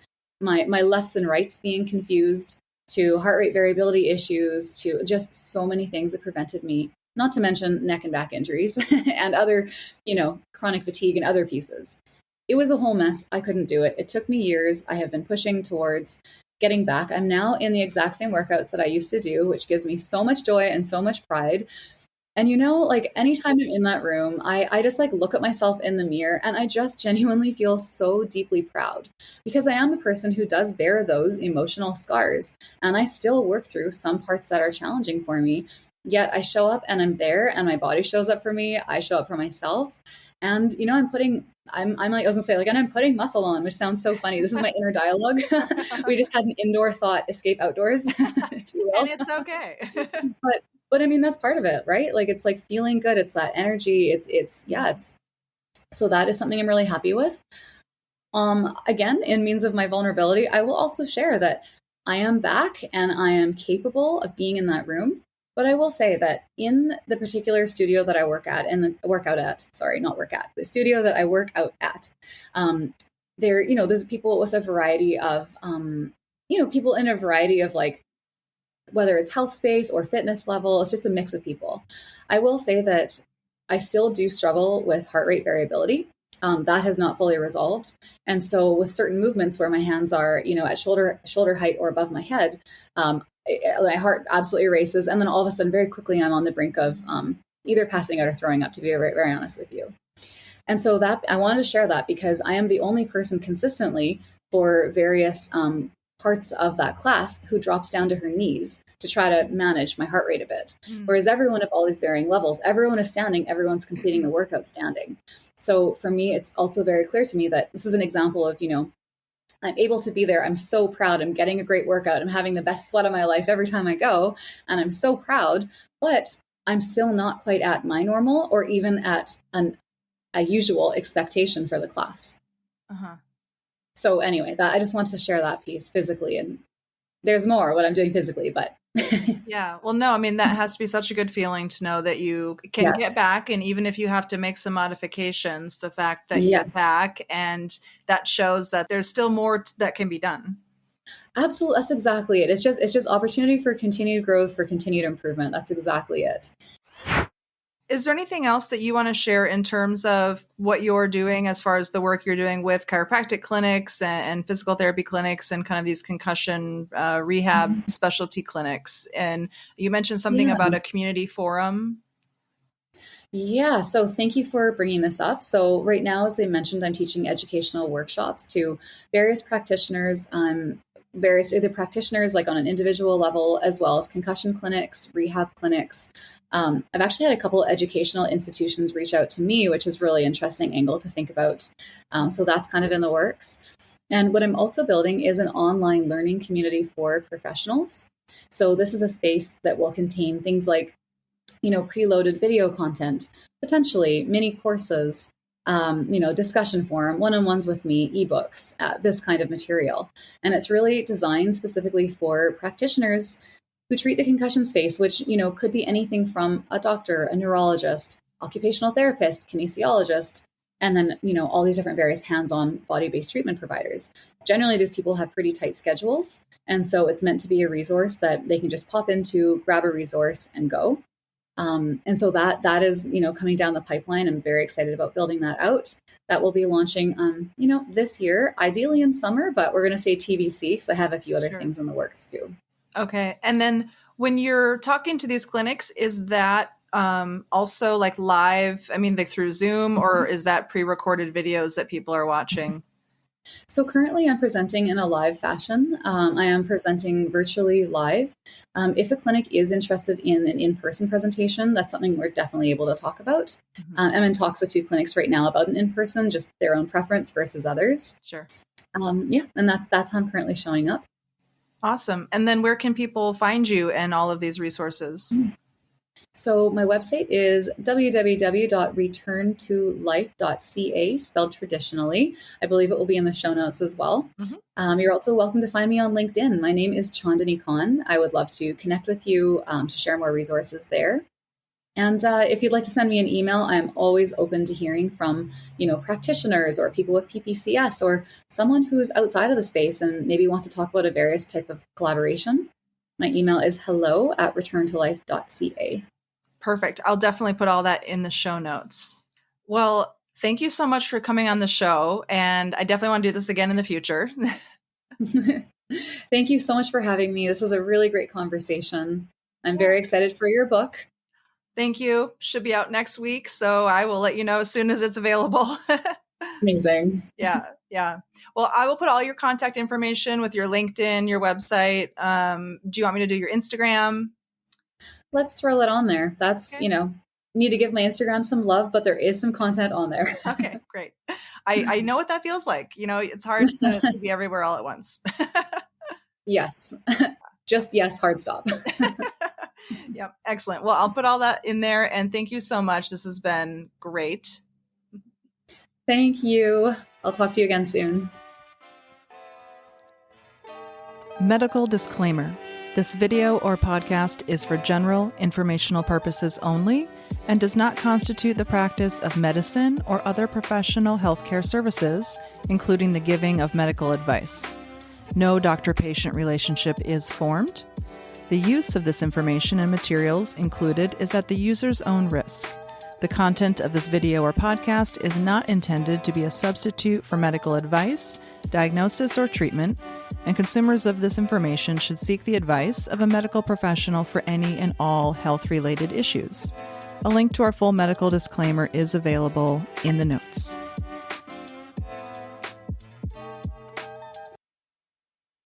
my lefts and rights being confused to heart rate variability issues to just so many things that prevented me not to mention neck and back injuries and other, chronic fatigue and other pieces. It was a whole mess. I couldn't do it. It took me years. I have been pushing towards getting back. I'm now in the exact same workouts that I used to do, which gives me so much joy and so much pride. And like anytime I'm in that room, I just like look at myself in the mirror and I just genuinely feel so deeply proud because I am a person who does bear those emotional scars and I still work through some parts that are challenging for me. Yet I show up and I'm there and my body shows up for me. I show up for myself. And I'm like, I was gonna say like, and I'm putting muscle on, which sounds so funny. This is my inner dialogue. We just had an indoor thought, escape outdoors, if you will. And it's okay. But I mean, that's part of it, right? Like, it's like feeling good. It's that energy. It's so that is something I'm really happy with. Again, in means of my vulnerability, I will also share that I am back and I am capable of being in that room. But I will say that in the particular studio that I the studio that I work out at, there's people with a variety of, people in a variety of like, whether it's health space or fitness level, it's just a mix of people. I will say that I still do struggle with heart rate variability. That has not fully resolved. And so with certain movements where my hands are, at shoulder height or above my head, my heart absolutely races. And then all of a sudden, very quickly, I'm on the brink of either passing out or throwing up, to be very, very honest with you. And so that I wanted to share that because I am the only person consistently for various parts of that class who drops down to her knees to try to manage my heart rate a bit. Whereas everyone of all these varying levels, everyone is standing, everyone's completing the workout standing. So for me, it's also very clear to me that this is an example of, I'm able to be there. I'm so proud. I'm getting a great workout. I'm having the best sweat of my life every time I go. And I'm so proud, but I'm still not quite at my normal or even at a usual expectation for the class. Uh-huh. So anyway, that I just want to share that piece physically, and there's more what I'm doing physically, but yeah. Well, no, I mean, that has to be such a good feeling to know that you can get back. And even if you have to make some modifications, the fact that you're back, and that shows that there's still more that can be done. Absolutely. That's exactly it. It's just opportunity for continued growth, for continued improvement. That's exactly it. Is there anything else that you want to share in terms of what you're doing as far as the work you're doing with chiropractic clinics and physical therapy clinics and kind of these concussion rehab specialty clinics? And you mentioned something about a community forum. Yeah, so thank you for bringing this up. So right now, as I mentioned, I'm teaching educational workshops to various practitioners, either practitioners like on an individual level, as well as concussion clinics, rehab clinics. I've actually had a couple of educational institutions reach out to me, which is really interesting angle to think about. So that's kind of in the works. And what I'm also building is an online learning community for professionals. So this is a space that will contain things like, preloaded video content, potentially mini courses, discussion forum, one-on-ones with me, ebooks, this kind of material. And it's really designed specifically for practitioners who treat the concussion space, which, could be anything from a doctor, a neurologist, occupational therapist, kinesiologist, and then, all these different various hands-on body-based treatment providers. Generally, these people have pretty tight schedules. And so it's meant to be a resource that they can just pop into, grab a resource and go. And so that is, coming down the pipeline. I'm very excited about building that out. That will be launching, this year, ideally in summer, but we're going to say TBC because I have a few other things in the works too. Okay. And then when you're talking to these clinics, is that also like live, like through Zoom, or is that pre-recorded videos that people are watching? So currently I'm presenting in a live fashion. I am presenting virtually live. If a clinic is interested in an in-person presentation, that's something we're definitely able to talk about. I'm in talks with 2 clinics right now about an in-person, just their own preference versus others. Sure. And that's how I'm currently showing up. Awesome. And then where can people find you and all of these resources? So my website is www.returntolife.ca, spelled traditionally. I believe it will be in the show notes as well. You're also welcome to find me on LinkedIn. My name is Chaandani Khan. I would love to connect with you to share more resources there. And if you'd like to send me an email, I'm always open to hearing from, practitioners or people with PPCS or someone who's outside of the space and maybe wants to talk about a various type of collaboration. My email is hello@returntolife.ca. Perfect. I'll definitely put all that in the show notes. Well, thank you so much for coming on the show. And I definitely want to do this again in the future. Thank you so much for having me. This was a really great conversation. I'm very excited for your book. Thank you. Should be out next week. So I will let you know as soon as it's available. Amazing. Yeah. Well, I will put all your contact information with your LinkedIn, your website. Do you want me to do your Instagram? Let's throw it on there. That's, Okay. Need to give my Instagram some love, but there is some content on there. Okay, great. I know what that feels like. It's hard to be everywhere all at once. Yes. Just yes, hard stop. Yep. Excellent. Well, I'll put all that in there, and thank you so much. This has been great. Thank you. I'll talk to you again soon. Medical disclaimer. This video or podcast is for general informational purposes only and does not constitute the practice of medicine or other professional healthcare services, including the giving of medical advice. No doctor-patient relationship is formed. The use of this information and materials included is at the user's own risk. The content of this video or podcast is not intended to be a substitute for medical advice, diagnosis, or treatment, and consumers of this information should seek the advice of a medical professional for any and all health-related issues. A link to our full medical disclaimer is available in the notes.